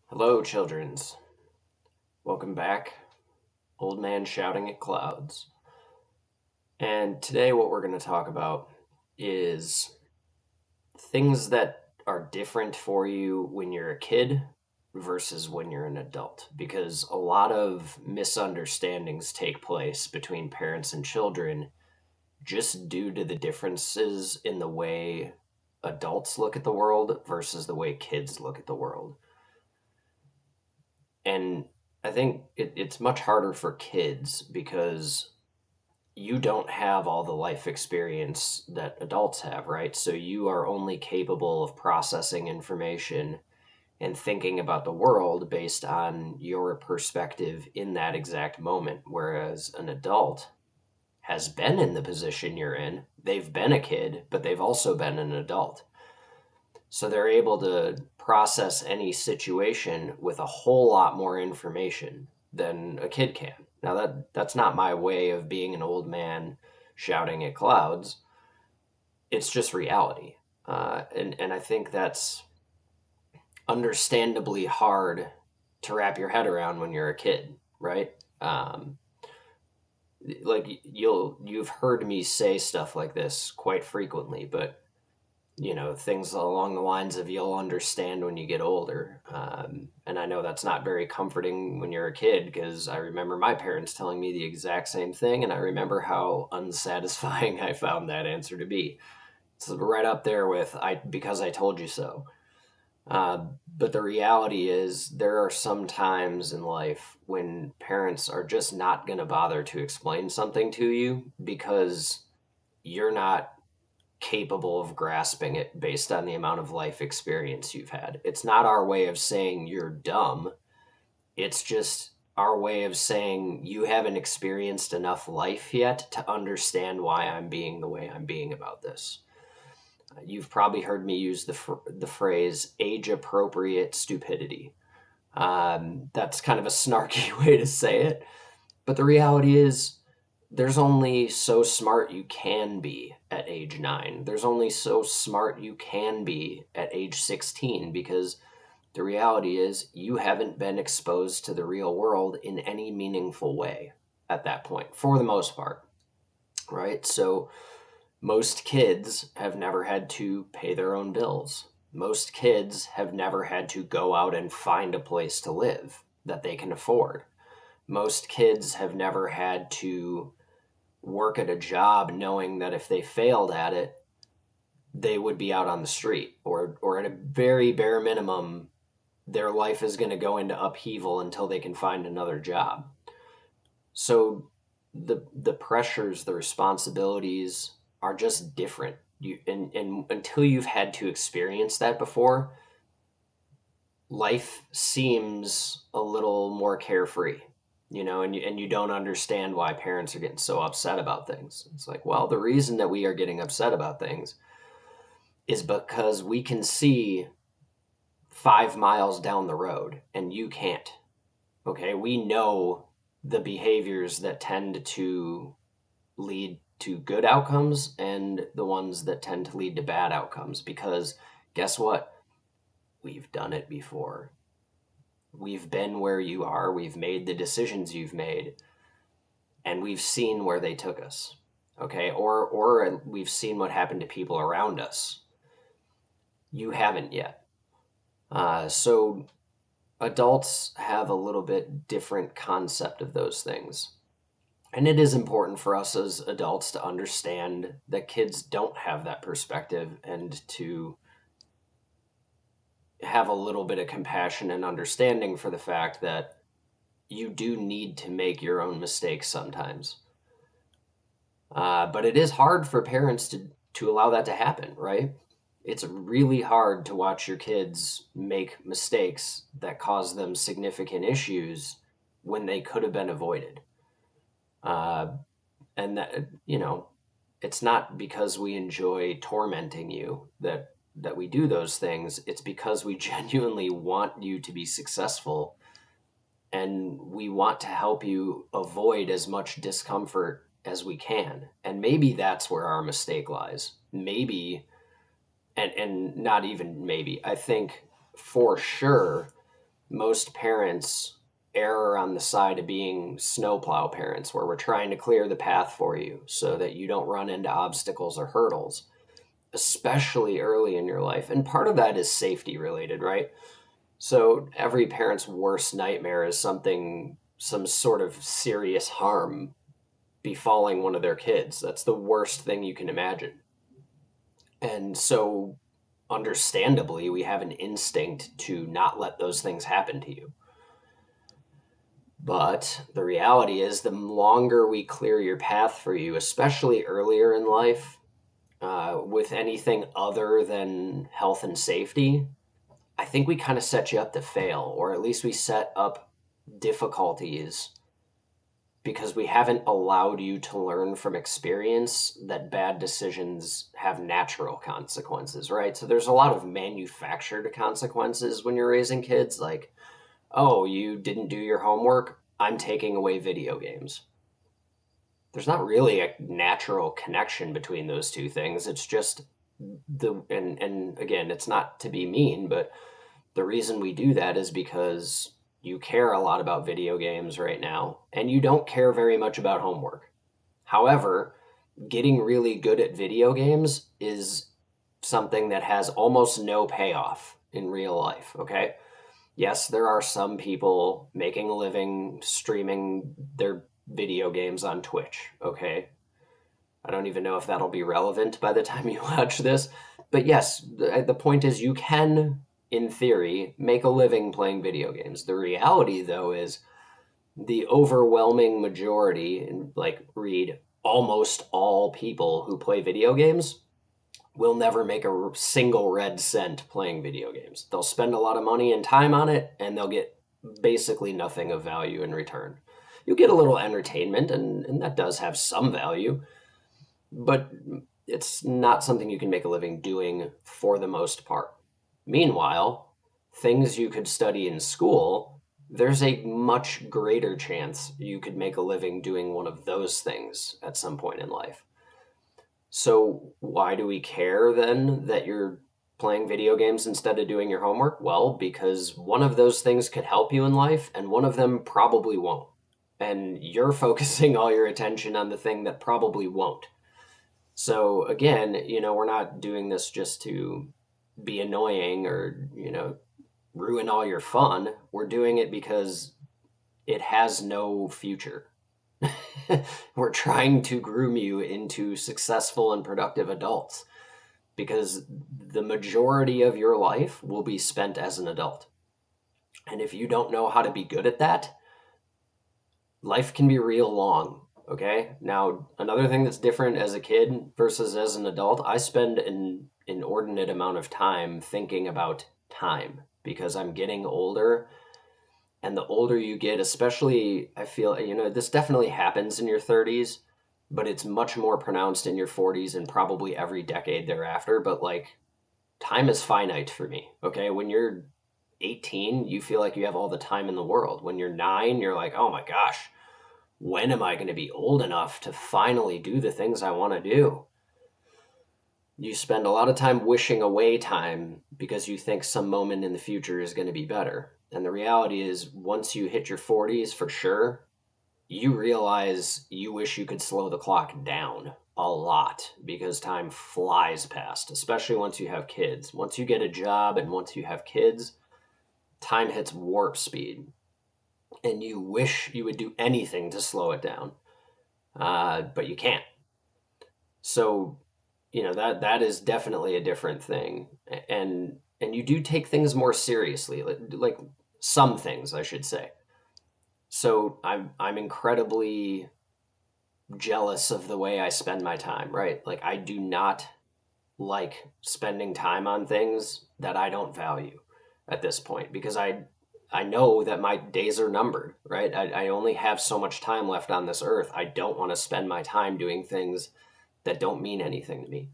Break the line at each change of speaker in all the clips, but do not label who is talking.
Hello, childrens. Welcome back. Old Man Shouting at Clouds. And today, what we're going to talk about is things that are different for you when you're a kid versus when you're an adult. Because a lot of misunderstandings take place between parents and children just due to the differences in the way adults look at the world versus the way kids look at the world. And I think it's much harder for kids because you don't have all the life experience that adults have, right? So you are only capable of processing information and thinking about the world based on your perspective in that exact moment. Whereas an adult has been in the position you're in, they've been a kid, but they've also been an adult. So they're able to process any situation with a whole lot more information than a kid can. Now that's not my way of being an old man shouting at clouds. It's just reality, and I think that's understandably hard to wrap your head around when you're a kid, right? Like you've heard me say stuff like this quite frequently, but things along the lines of you'll understand when you get older. And I know that's not very comforting when you're a kid because I remember my parents telling me the exact same thing, and I remember how unsatisfying I found that answer to be. It's right up there with because I told you so. But the reality is, there are some times in life when parents are just not going to bother to explain something to you because you're not capable of grasping it based on the amount of life experience you've had. It's not our way of saying you're dumb. It's just our way of saying you haven't experienced enough life yet to understand why I'm being the way I'm being about this. You've probably heard me use the phrase age appropriate stupidity. That's kind of a snarky way to say it. But the reality is, there's only so smart you can be at age 9. There's only so smart you can be at age 16 because the reality is you haven't been exposed to the real world in any meaningful way at that point, for the most part, right? So most kids have never had to pay their own bills. Most kids have never had to go out and find a place to live that they can afford. Most kids have never had to work at a job knowing that if they failed at it, they would be out on the street, or at a very bare minimum, their life is going to go into upheaval until they can find another job. So the pressures, the responsibilities are just different. And until you've had to experience that before, life seems a little more carefree, and you don't understand why parents are getting so upset about things. It's like, well, the reason that we are getting upset about things is because we can see 5 miles down the road and you can't. Okay, we know the behaviors that tend to lead to good outcomes and the ones that tend to lead to bad outcomes because guess what? We've done it before. We've been where you are, we've made the decisions you've made, and we've seen where they took us. Okay, or we've seen what happened to people around us. You haven't yet. So adults have a little bit different concept of those things. And it is important for us as adults to understand that kids don't have that perspective and to have a little bit of compassion and understanding for the fact that you do need to make your own mistakes sometimes. But it is hard for parents to allow that to happen, right? It's really hard to watch your kids make mistakes that cause them significant issues when they could have been avoided. Uh, and that, it's not because we enjoy tormenting you that we do those things. It's because we genuinely want you to be successful, and we want to help you avoid as much discomfort as we can. And maybe that's where our mistake lies. And not even maybe. I think for sure most parents err on the side of being snowplow parents, where we're trying to clear the path for you so that you don't run into obstacles or hurdles, especially early in your life. And part of that is safety related, right? So every parent's worst nightmare is some sort of serious harm befalling one of their kids. That's the worst thing you can imagine. And so, understandably, we have an instinct to not let those things happen to you. But the reality is, the longer we clear your path for you, especially earlier in life, with anything other than health and safety, I think we kind of set you up to fail, or at least we set up difficulties because we haven't allowed you to learn from experience that bad decisions have natural consequences, right? So there's a lot of manufactured consequences when you're raising kids, like, oh, you didn't do your homework, I'm taking away video games. There's not really a natural connection between those two things. It's just and again, it's not to be mean, but the reason we do that is because you care a lot about video games right now and you don't care very much about homework. However, getting really good at video games is something that has almost no payoff in real life, okay? Yes, there are some people making a living streaming their video games on Twitch, okay? I don't even know if that'll be relevant by the time you watch this. But yes, the point is you can, in theory, make a living playing video games. The reality, though, is the overwhelming majority, and like read almost all people who play video games, will never make a single red cent playing video games. They'll spend a lot of money and time on it, and they'll get basically nothing of value in return. You get a little entertainment, and that does have some value, but it's not something you can make a living doing for the most part. Meanwhile, things you could study in school, there's a much greater chance you could make a living doing one of those things at some point in life. So, why do we care then that you're playing video games instead of doing your homework? Well, because one of those things could help you in life, and one of them probably won't. And you're focusing all your attention on the thing that probably won't. So again, we're not doing this just to be annoying or, ruin all your fun. We're doing it because it has no future. We're trying to groom you into successful and productive adults because the majority of your life will be spent as an adult. And if you don't know how to be good at that, life can be real long. Okay. Now, another thing that's different as a kid versus as an adult, I spend an inordinate amount of time thinking about time because I'm getting older. And the older you get, especially, I feel, this definitely happens in your 30s, but it's much more pronounced in your 40s and probably every decade thereafter. But like, time is finite for me. Okay. When you're 18, you feel like you have all the time in the world. When you're 9, you're like, oh my gosh, when am I going to be old enough to finally do the things I want to do? You spend a lot of time wishing away time because you think some moment in the future is going to be better. And the reality is, once you hit your 40s, for sure, you realize you wish you could slow the clock down a lot because time flies past, especially once you have kids. Once you get a job and once you have kids, time hits warp speed. And you wish you would do anything to slow it down, but you can't. So, that is definitely a different thing, and you do take things more seriously, like some things, I should say. So I'm incredibly jealous of the way I spend my time. Right, like I do not like spending time on things that I don't value at this point because I know that my days are numbered, right? I only have so much time left on this earth. I don't want to spend my time doing things that don't mean anything to me.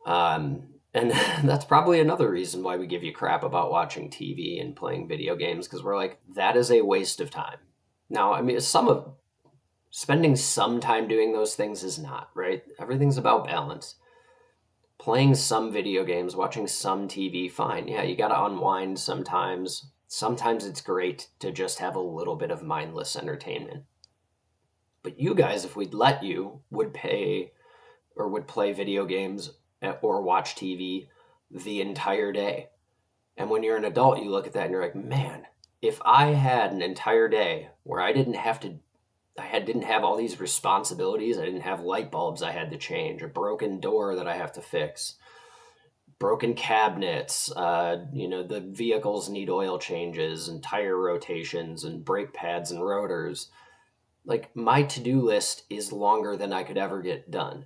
And that's probably another reason why we give you crap about watching TV and playing video games, because we're like, that is a waste of time. Now, I mean, spending some time doing those things is not, right? Everything's about balance. Playing some video games, watching some TV, fine. Yeah, you got to unwind sometimes. Sometimes it's great to just have a little bit of mindless entertainment. But you guys, if we'd let you, would pay or would play video games or watch TV the entire day. And when you're an adult, you look at that and you're like, man, if I had an entire day where I didn't have to, didn't have all these responsibilities, I didn't have light bulbs I had to change, a broken door that I have to fix, broken cabinets, the vehicles need oil changes and tire rotations and brake pads and rotors. Like, my to-do list is longer than I could ever get done.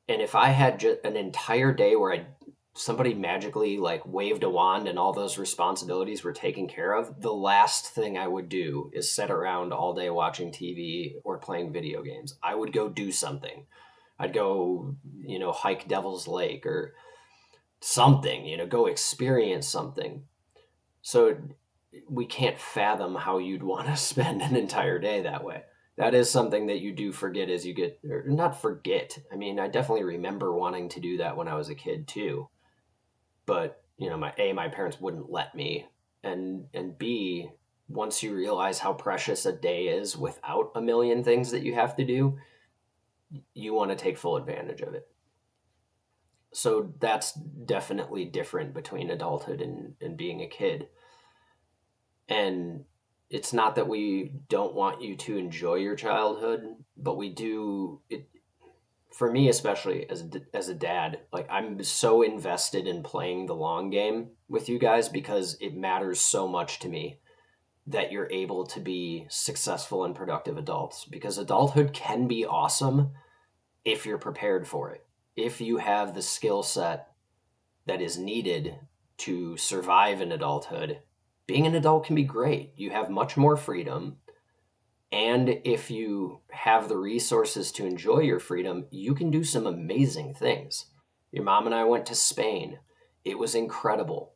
And if I had just an entire day where somebody magically like waved a wand and all those responsibilities were taken care of, the last thing I would do is sit around all day watching TV or playing video games. I would go do something. I'd go, hike Devil's Lake or something, go experience something. So we can't fathom how you'd want to spend an entire day that way. That is something that you do forget as you get, or not forget. I mean, I definitely remember wanting to do that when I was a kid too. But, my parents wouldn't let me. And B, once you realize how precious a day is without a million things that you have to do, you want to take full advantage of it. So that's definitely different between adulthood and being a kid. And it's not that we don't want you to enjoy your childhood, but we do. For me, especially as a dad, like, I'm so invested in playing the long game with you guys because it matters so much to me that you're able to be successful and productive adults, because adulthood can be awesome if you're prepared for it. If you have the skill set that is needed to survive in adulthood, being an adult can be great. You have much more freedom. And if you have the resources to enjoy your freedom, you can do some amazing things. Your mom and I went to Spain. It was incredible.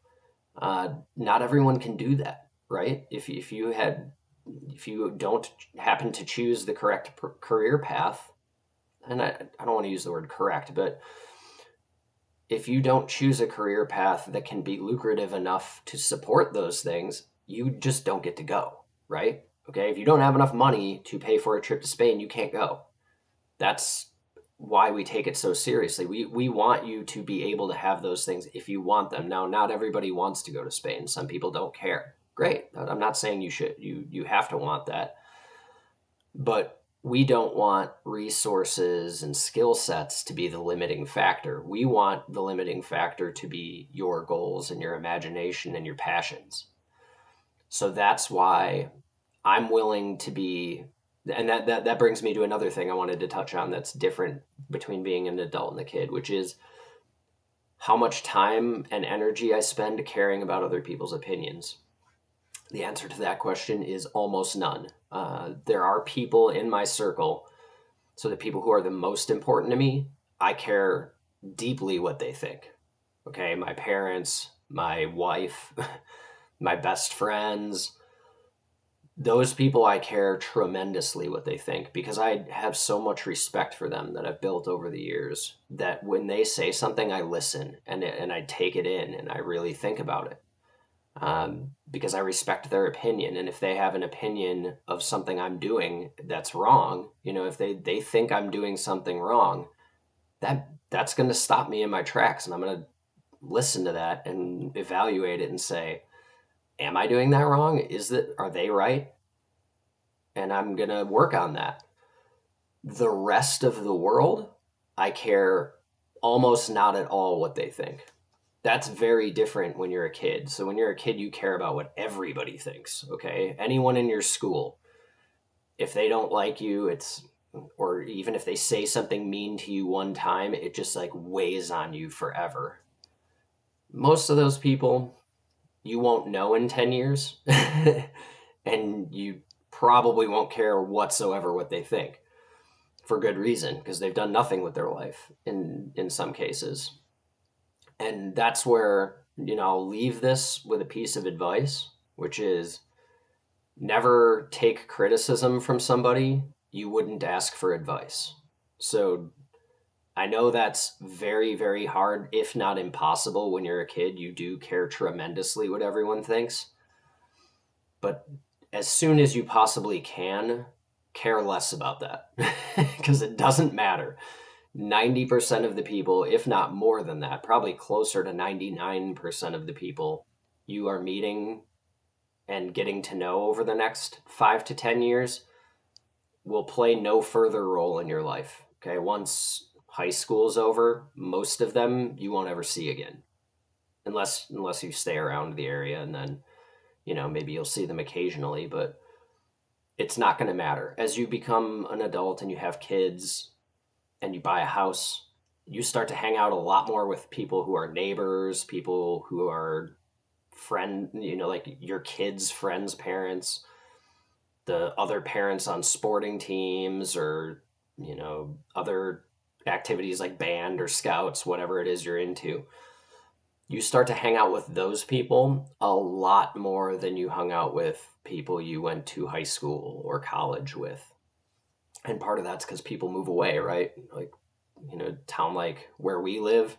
Not everyone can do that, right? If you don't happen to choose the correct career path, and I don't want to use the word correct, but if you don't choose a career path that can be lucrative enough to support those things, you just don't get to go, right? Okay, if you don't have enough money to pay for a trip to Spain, you can't go. That's why we take it so seriously. We want you to be able to have those things if you want them. Now, not everybody wants to go to Spain. Some people don't care. Great. I'm not saying you have to want that. But we don't want resources and skill sets to be the limiting factor. We want the limiting factor to be your goals and your imagination and your passions. So that's why I'm willing to be, and that brings me to another thing I wanted to touch on that's different between being an adult and a kid, which is how much time and energy I spend caring about other people's opinions. The answer to that question is almost none. There are people in my circle, so the people who are the most important to me, I care deeply what they think. Okay, my parents, my wife, my best friends, those people I care tremendously what they think, because I have so much respect for them that I've built over the years, that when they say something, I listen and I take it in and I really think about it. Because I respect their opinion. And if they have an opinion of something I'm doing that's wrong, if they think I'm doing something wrong, that's going to stop me in my tracks. And I'm going to listen to that and evaluate it and say, am I doing that wrong? Are they right? And I'm going to work on that. The rest of the world, I care almost not at all what they think. That's very different when you're a kid. So when you're a kid, you care about what everybody thinks, okay? Anyone in your school, if they don't like you, or even if they say something mean to you one time, it just like weighs on you forever. Most of those people you won't know in 10 years, and you probably won't care whatsoever what they think, for good reason, because they've done nothing with their life in some cases. And that's where, I'll leave this with a piece of advice, which is never take criticism from somebody you wouldn't ask for advice. So I know that's very, very hard, if not impossible. When you're a kid, you do care tremendously what everyone thinks. But as soon as you possibly can, care less about that because it doesn't matter. 90% of the people, if not more than that, probably closer to 99% of the people you are meeting and getting to know over the next 5 to 10 years will play no further role in your life. Okay. Once high school is over, most of them you won't ever see again unless you stay around the area, and then, maybe you'll see them occasionally, but it's not going to matter. As you become an adult and you have kids and you buy a house, you start to hang out a lot more with people who are neighbors, people who are like your kids' friends' parents, the other parents on sporting teams, or, other activities like band or scouts, whatever it is you're into. You start to hang out with those people a lot more than you hung out with people you went to high school or college with. And part of that's because people move away, right? Like, town like where we live,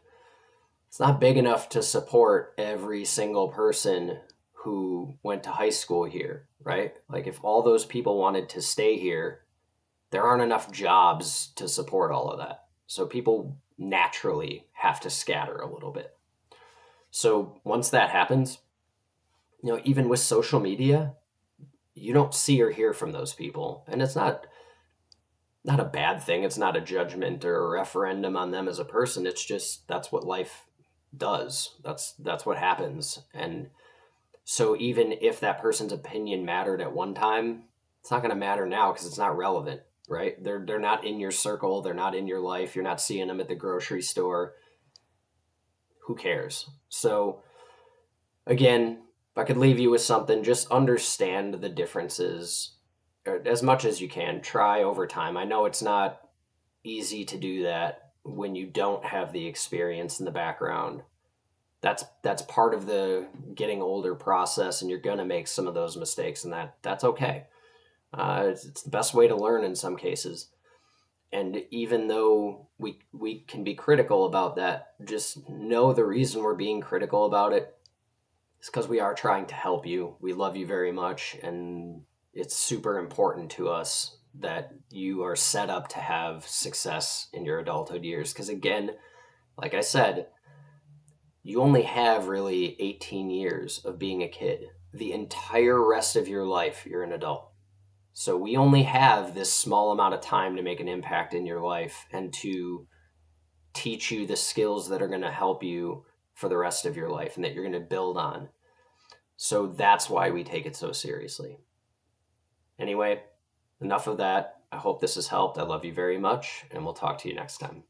it's not big enough to support every single person who went to high school here, right? Like, if all those people wanted to stay here, there aren't enough jobs to support all of that. So people naturally have to scatter a little bit. So once that happens, even with social media, you don't see or hear from those people. And it's not a bad thing. It's not a judgment or a referendum on them as a person. It's just that's what life does. That's what happens. And so even if that person's opinion mattered at one time, it's not going to matter now because it's not relevant, right? They're not in your circle. They're not in your life. You're not seeing them at the grocery store. Who cares? So again, if I could leave you with something, just understand the differences as much as you can. Try over time. I know it's not easy to do that when you don't have the experience in the background. That's part of the getting older process, and you're going to make some of those mistakes, and that's okay. It's the best way to learn in some cases. And even though we can be critical about that, just know the reason we're being critical about it is because we are trying to help you. We love you very much, and it's super important to us that you are set up to have success in your adulthood years. Because again, like I said, you only have really 18 years of being a kid. The entire rest of your life, you're an adult. So we only have this small amount of time to make an impact in your life and to teach you the skills that are going to help you for the rest of your life and that you're going to build on. So that's why we take it so seriously. Anyway, enough of that. I hope this has helped. I love you very much, and we'll talk to you next time.